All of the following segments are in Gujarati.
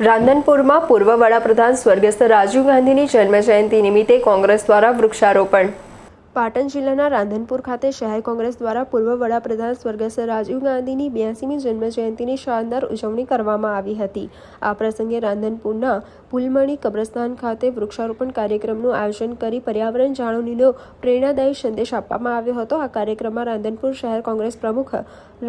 રાંધનપુરમાં પૂર્વ વડાપ્રધાન સ્વર્ગસ્થ રાજીવ ગાંધીની જન્મજયંતિ નિમિત્તે કોંગ્રેસ દ્વારા વૃક્ષારોપણ. પાટણ જિલ્લાના રાંધનપુર ખાતે શહેર કોંગ્રેસ દ્વારા પૂર્વ વડાપ્રધાન સ્વર્ગસ્થ રાજીવ ગાંધીની 82મી જન્મજયંતિની શાનદાર ઉજવણી કરવામાં આવી હતી. આ પ્રસંગે રાંધનપુરના પુલમણી કબ્રસ્તાન ખાતે વૃક્ષારોપણ કાર્યક્રમનું આયોજન કરી પર્યાવરણ જાળવણીનો પ્રેરણાદાયી સંદેશ આપવામાં આવ્યો હતો. આ કાર્યક્રમમાં રાંધનપુર શહેર કોંગ્રેસ પ્રમુખ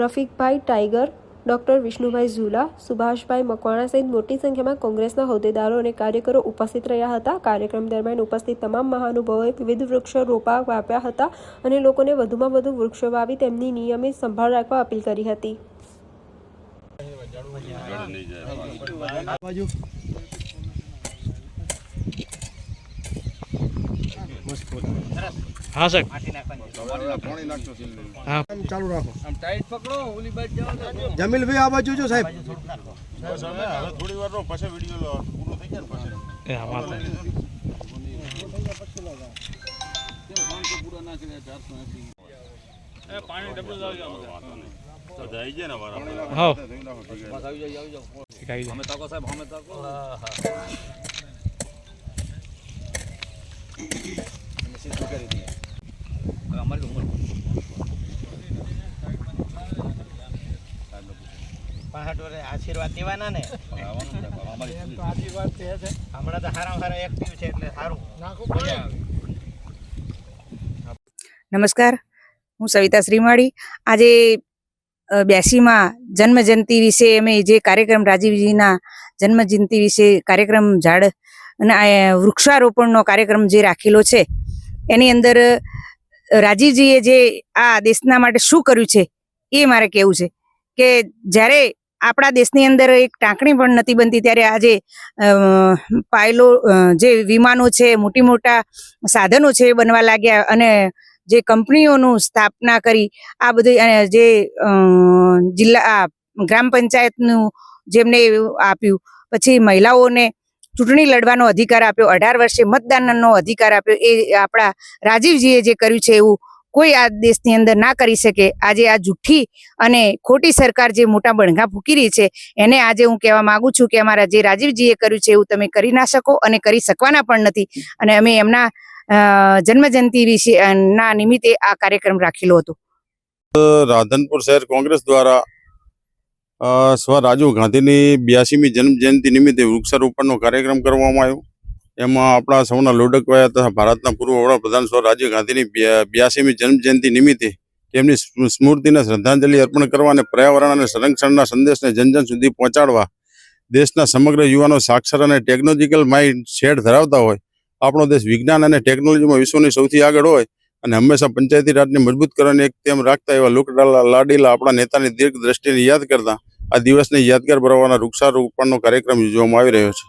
રફીકભાઈ ટાઈગર, ડોક્ટર વિષ્ણુભાઈ ઝુલા, સુભાષભાઈ મકવાણા સહિત મોટી સંખ્યામાં કોંગ્રેસના હોદ્દેદારો અને કાર્યકરો ઉપસ્થિત રહ્યા હતા. કાર્યક્રમ દરમિયાન ઉપસ્થિત તમામ મહાનુભાવોએ વિવિધ વૃક્ષો વાવ્યા હતા અને લોકોને વધુમાં વધુ વૃક્ષો વાવી તેમની નિયમિત સંભાળ રાખવા અપીલ કરી હતી. हाँ सर हाँ चालू રાખો. આમ ટાઈટ પકડો, ઓલી બાજુ જાવ તો જમીલભાઈ આ બાજુ જો સાહેબ. થોડી વાર પછી વિડિયો પૂરો થઈ જાય ને પછી એ વાત પૂરા નાખી દે 480 એ પાણી ડબલ તો જાય છે ને વારા હા બસ આવી જાવ અમે તાકો સાહેબ અમે તાકો અમે સીધું કરી દઈએ અમારી ઉંમર 65 વર્ષે આશીર્વાદ દેવાના ને આશીર્વાદ છે હમણાં તો સારા એક્ટિવ છે એટલે સારું. નમસ્કાર, હું સવિતા શ્રીમાળી. આજે 82માં જન્મજયંતિ વિશે અમે જે કાર્યક્રમ રાજીવજીના જન્મજયંતિ વિશે કાર્યક્રમ ઝાડ અને વૃક્ષારોપણનો કાર્યક્રમ જે રાખેલો છે એની અંદર રાજીવજીએ જે આ દેશના માટે શું કર્યું છે એ મારે કહેવું છે કે જ્યારે આપણા દેશની અંદર એક ટાંકણી પણ નથી બનતી ત્યારે આજે જે વિમાનો છે, મોટા સાધનો છે એ બનવા લાગ્યા અને જે કંપનીઓનું સ્થાપના કરી આ બધી જે જિલ્લા ગ્રામ પંચાયતનું જેમને આપ્યું, પછી મહિલાઓને ચૂંટણી લડવાનો અધિકાર આપ્યો, 18 વર્ષે મતદાનનો અધિકાર આપ્યો, એ આપણા રાજીવજીએ જે કર્યું છે એવું કોઈ આ દેશની અંદર ના કરી શકે. આજે આ જુઠ્ઠી અને ખોટી સરકાર જે મોટા બણગા ફૂકી રહી છે એને આજે હું કહેવા માંગુ છું કે અમારા જે રાજીવજીએ કર્યું છે એવું તમે કરી ના શકો અને કરી શકવાના પણ નથી. અને અમે એમના જન્મજયંતિ વિશે ના નિમિત્તે આ કાર્યક્રમ રાખેલો હતો. રાધનપુર શહેર કોંગ્રેસ દ્વારા સ્વ રાજીવ ગાંધીની 82મી જન્મજયંતિ નિમિત્તે વૃક્ષારોપણનો કાર્યક્રમ કરવામાં આવ્યો. એમાં આપણા સૌના લોડકવાયા તથા ભારતના પૂર્વ વડાપ્રધાન સ્વ રાજીવ ગાંધીની 82મી જન્મજયંતિ નિમિત્તે તેમની સ્મૃતિને શ્રદ્ધાંજલિ અર્પણ કરવા અને પર્યાવરણ અને સંરક્ષણના સંદેશને જન સુધી પહોંચાડવા દેશના સમગ્ર યુવાનો સાક્ષર અને ટેકનોલોજીકલ માઇન્ડ સેટ ધરાવતા હોય, આપણો દેશ વિજ્ઞાન અને ટેકનોલોજીમાં વિશ્વની સૌથી આગળ હોય અને હંમેશા પંચાયતી રાજને મજબૂત કરવાની એક તેમ રાખતા એવા લાડીલા આપણા નેતાની દીર્ઘ દ્રષ્ટિને યાદ કરતા આ દિવસને યાદગાર બનાવવાના વૃક્ષારોપણનો કાર્યક્રમ યોજવામાં આવી રહ્યો છે.